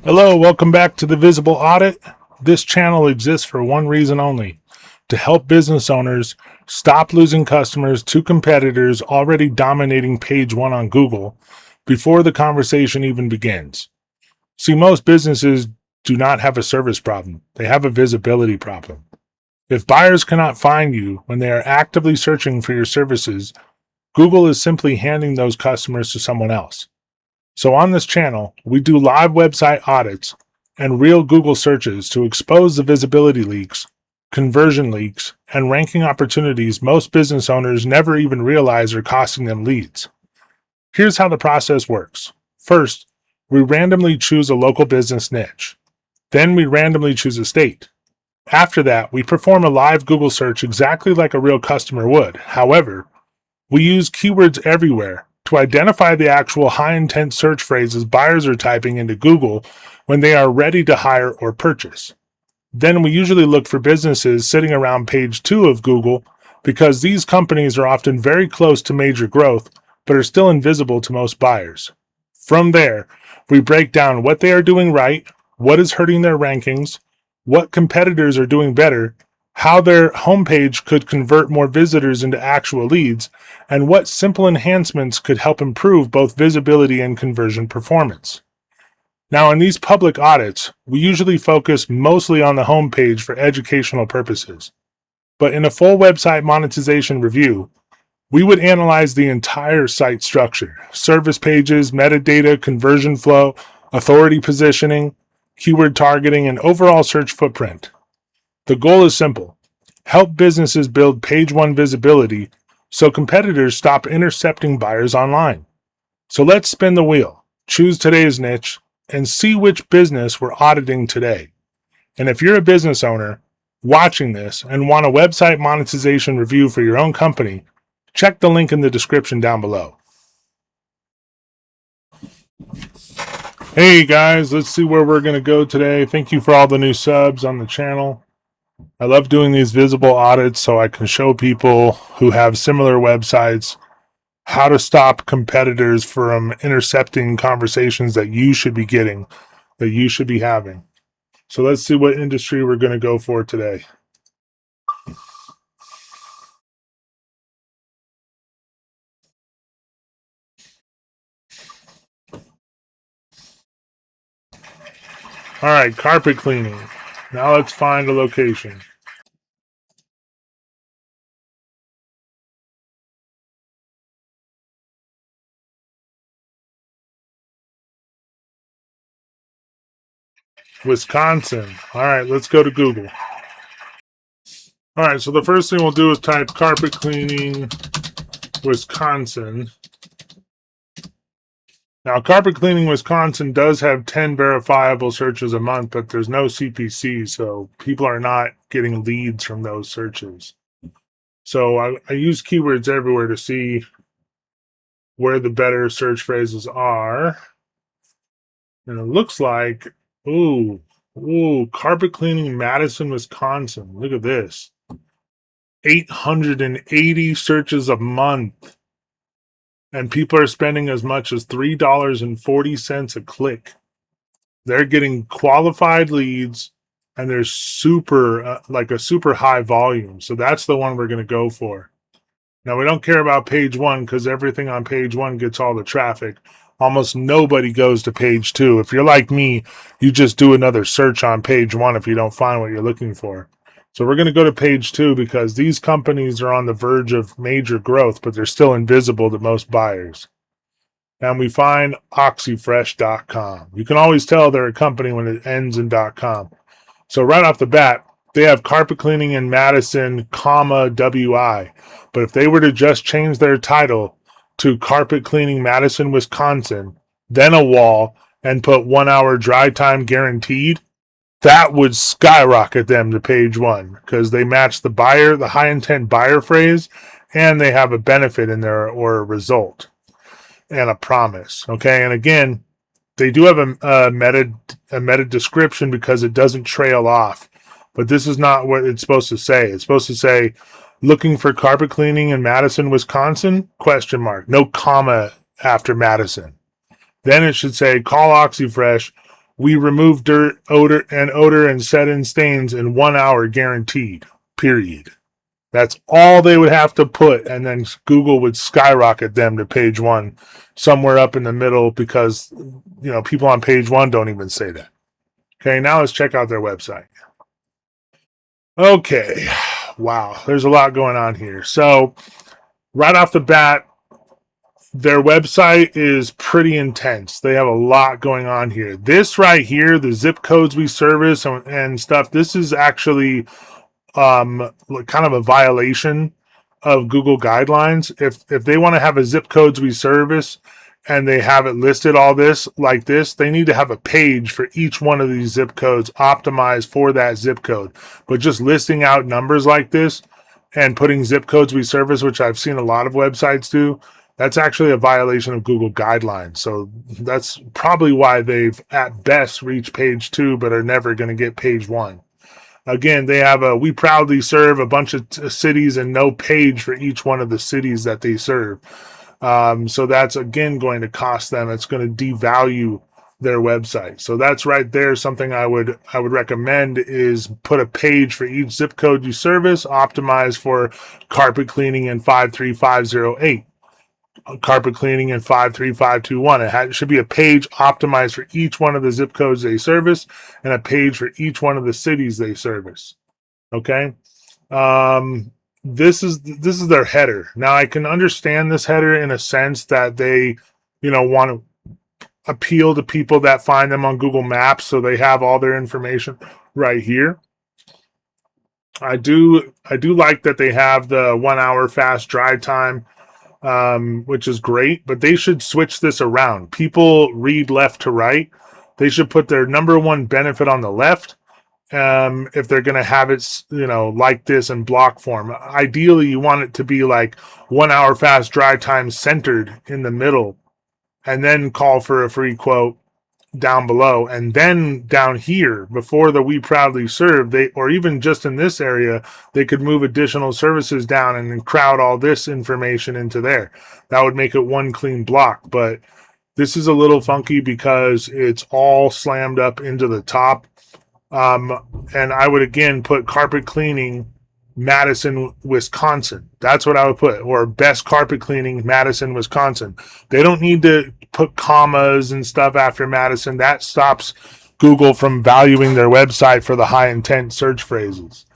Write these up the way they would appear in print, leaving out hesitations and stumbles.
Hello, welcome back to the Visible Audit. This channel exists for one reason only, to help business owners stop losing customers to competitors already dominating page one on Google before the conversation even begins. See, most businesses do not have a service problem. They have a visibility problem. If buyers cannot find you when they are actively searching for your services, Google is simply handing those customers to someone else. So on this channel, we do live website audits and real Google searches to expose the visibility leaks, conversion leaks, and ranking opportunities most business owners never even realize are costing them leads. Here's how the process works. First, we randomly choose a local business niche. Then we randomly choose a state. After that, we perform a live Google search exactly like a real customer would. However, we use keywords everywhere to identify the actual high-intent search phrases buyers are typing into Google when they are ready to hire or purchase. Then we usually look for businesses sitting around page 2 of Google because these companies are often very close to major growth but are still invisible to most buyers. From there, we break down what they are doing right, what is hurting their rankings, what competitors are doing better, how their homepage could convert more visitors into actual leads, and what simple enhancements could help improve both visibility and conversion performance. Now, in these public audits, we usually focus mostly on the homepage for educational purposes. But in a full website monetization review, we would analyze the entire site structure: service pages, metadata, conversion flow, authority positioning, keyword targeting, and overall search footprint. The goal is simple: help businesses build page one visibility so competitors stop intercepting buyers online. So let's spin the wheel, choose today's niche, and see which business we're auditing today. And if you're a business owner watching this and want a website monetization review for your own company, check the link in the description down below. Hey guys, let's see where we're going to go today. Thank you for all the new subs on the channel. I love doing these visible audits so I can show people who have similar websites how to stop competitors from intercepting conversations that you should be getting, that you should be having. So let's see what industry we're going to go for today. All right, carpet cleaning. Now let's find a location. Wisconsin. All right, let's go to Google. All right, so the first thing we'll do is type carpet cleaning Wisconsin. Now, carpet cleaning Wisconsin does have 10 verifiable searches a month, but there's no CPC, so people are not getting leads from those searches. So I use keywords everywhere to see where the better search phrases are. And it looks like, ooh, carpet cleaning Madison, Wisconsin. Look at this. 880 searches a month. And people are spending as much as $3.40 a click. They're getting qualified leads, and there's super high volume. So that's the one we're going to go for. Now, we don't care about page one because everything on page one gets all the traffic. Almost nobody goes to page two. If you're like me, you just do another search on page one if you don't find what you're looking for. So we're going to go to page two because these companies are on the verge of major growth, but they're still invisible to most buyers. And we find oxyfresh.com. You can always tell they're a company when it ends in .com. So right off the bat, they have carpet cleaning in Madison, WI. But if they were to just change their title to carpet cleaning Madison, Wisconsin, then a wall, and put 1 hour dry time guaranteed, that would skyrocket them to page one because they match the high intent buyer phrase, and they have a benefit in there or a result and a promise. Okay. And again, they do have a meta description because it doesn't trail off, but this is not what it's supposed to say. It's supposed to say, looking for carpet cleaning in Madison, Wisconsin? ? No comma after Madison. Then it should say, call OxyFresh We remove dirt, odor, and set-in stains in 1 hour guaranteed, period. That's all they would have to put, and then Google would skyrocket them to page one, somewhere up in the middle, because people on page one don't even say that. Okay, now let's check out their website. Okay, wow, there's a lot going on here. So right off the bat, their website is pretty intense. They have a lot going on here. This right here, the zip codes we service and stuff, this is actually kind of a violation of Google guidelines. If they want to have a zip codes we service and they have it listed all this like this, they need to have a page for each one of these zip codes optimized for that zip code. But just listing out numbers like this and putting zip codes we service, which I've seen a lot of websites do, that's actually a violation of Google guidelines. So that's probably why they've at best reached page 2, but are never going to get page 1. Again, they have we proudly serve a bunch of cities and no page for each one of the cities that they serve. So that's, again, going to cost them. It's going to devalue their website. So that's right there. Something I would recommend is put a page for each zip code you service, optimized for carpet cleaning in 53508. Carpet cleaning in 53521. It should be a page optimized for each one of the zip codes they service and a page for each one of the cities they service. Okay. This is their header. Now I can understand this header in a sense that they, want to appeal to people that find them on Google Maps. So they have all their information right here. I do like that they have the 1 hour fast dry time, which is great, but they should switch this around. People read left to right. They should put their number one benefit on the left. If they're going to have it, like this in block form. Ideally, you want it to be like 1 hour fast dry time centered in the middle, and then call for a free quote down below. And then down here, before the we proudly serve, or even just in this area, they could move additional services down and then crowd all this information into there. That would make it one clean block. But this is a little funky because it's all slammed up into the top. And I would, again, put carpet cleaning Madison, Wisconsin. That's what I would put. Or best carpet cleaning Madison, Wisconsin. They don't need to put commas and stuff after Madison. That stops Google from valuing their website for the high intent search phrases.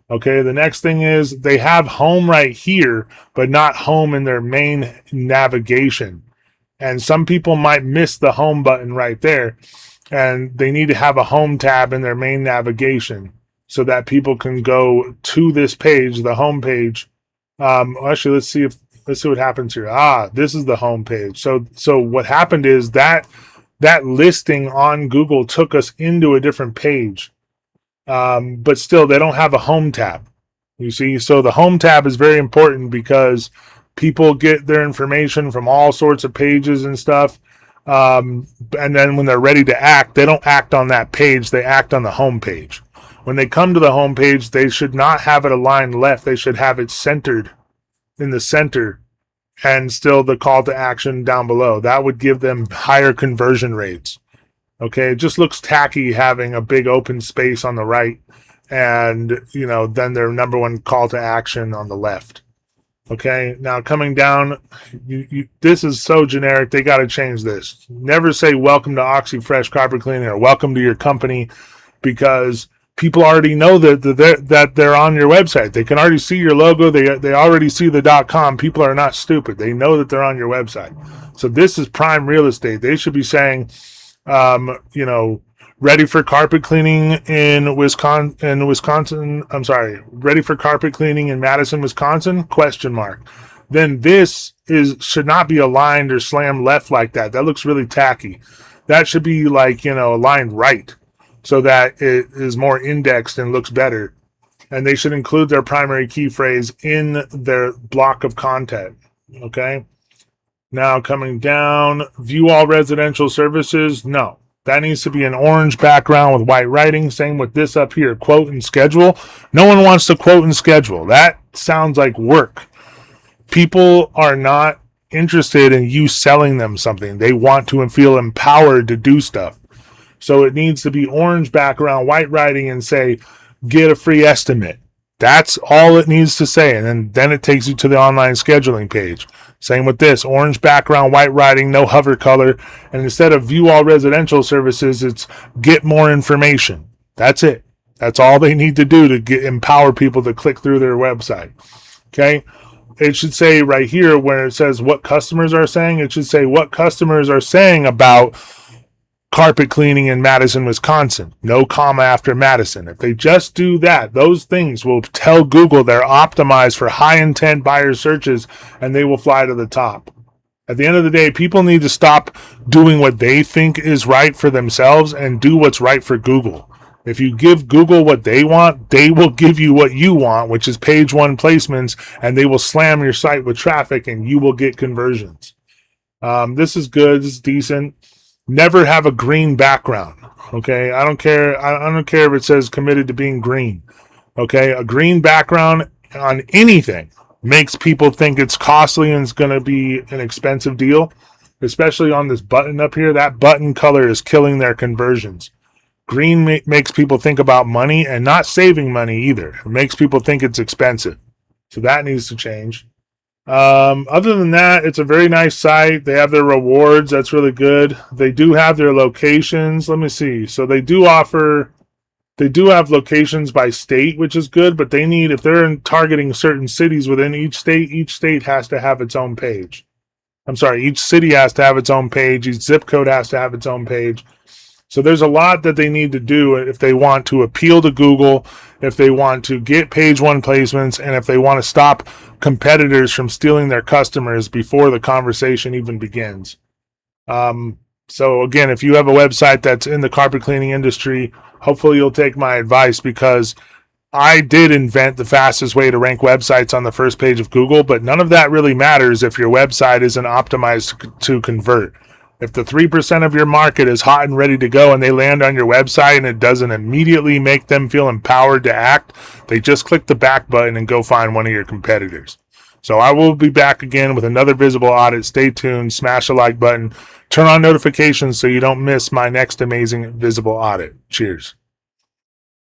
Okay, the next thing is they have home right here, but not home in their main navigation. And some people might miss the home button right there. And they need to have a home tab in their main navigation so that people can go to this page, the home page. Actually, let's see what happens here. This is the home page. So what happened is that listing on Google took us into a different page. But still, they don't have a home tab. You see, so the home tab is very important because people get their information from all sorts of pages and stuff. And then when they're ready to act, they don't act on that page. They act on the home page. When they come to the home page, they should not have it aligned left. They should have it centered in the center and still the call to action down below. That would give them higher conversion rates. Okay, it just looks tacky having a big open space on the right and, then their number one call to action on the left. Okay, now coming down, this is so generic. They got to change this. Never say welcome to OxyFresh Carpet Cleaning or welcome to your company, because people already know that they're on your website. They can already see your logo. They already see the .com. People are not stupid. They know that they're on your website. So this is prime real estate. They should be saying, ready for carpet cleaning in Wisconsin. I'm sorry, ready for carpet cleaning in Madison, Wisconsin? ? Then this should not be aligned or slammed left like that. That looks really tacky. That should be like, aligned right so that it is more indexed and looks better. And they should include their primary key phrase in their block of content. Okay. Now coming down, view all residential services. No. That needs to be an orange background with white writing. Same with this up here, quote and schedule. No one wants to quote and schedule. That sounds like work. People are not interested in you selling them something. They want to feel empowered to do stuff. So it needs to be orange background, white writing, and say, get a free estimate. That's all it needs to say. And then it takes you to the online scheduling page. Same with this, orange background, white writing, no hover color. And instead of view all residential services, it's get more information. That's it. That's all they need to do to empower people to click through their website. Okay. It should say right here where it says what customers are saying, it should say what customers are saying about carpet cleaning in Madison, Wisconsin. No comma after Madison. If they just do that, those things will tell Google they're optimized for high intent buyer searches and they will fly to the top. At the end of the day, people need to stop doing what they think is right for themselves and do what's right for Google. If you give Google what they want, they will give you what you want, which is page one placements, and they will slam your site with traffic and you will get conversions. This is good. This is decent. Never have a green background. Okay. I don't care. I don't care if it says committed to being green. Okay. A green background on anything makes people think it's costly and it's going to be an expensive deal, especially on this button up here. That button color is killing their conversions. Green makes people think about money and not saving money either. It makes people think it's expensive. So that needs to change. Other than that, it's a very nice site. They have their rewards. That's really good. They do have their locations. Let me see. So they do have locations by state, which is good, but they need, if they're targeting certain cities within each state has to have its own page. I'm sorry, each city has to have its own page. Each zip code has to have its own page. So there's a lot that they need to do if they want to appeal to Google, if they want to get page one placements, and if they want to stop competitors from stealing their customers before the conversation even begins. So again, if you have a website that's in the carpet cleaning industry, hopefully you'll take my advice, because I did invent the fastest way to rank websites on the first page of Google, but none of that really matters if your website isn't optimized to convert. If the 3% of your market is hot and ready to go and they land on your website and it doesn't immediately make them feel empowered to act, they just click the back button and go find one of your competitors. So I will be back again with another Visible Audit. Stay tuned, smash the like button, turn on notifications so you don't miss my next amazing Visible Audit. Cheers.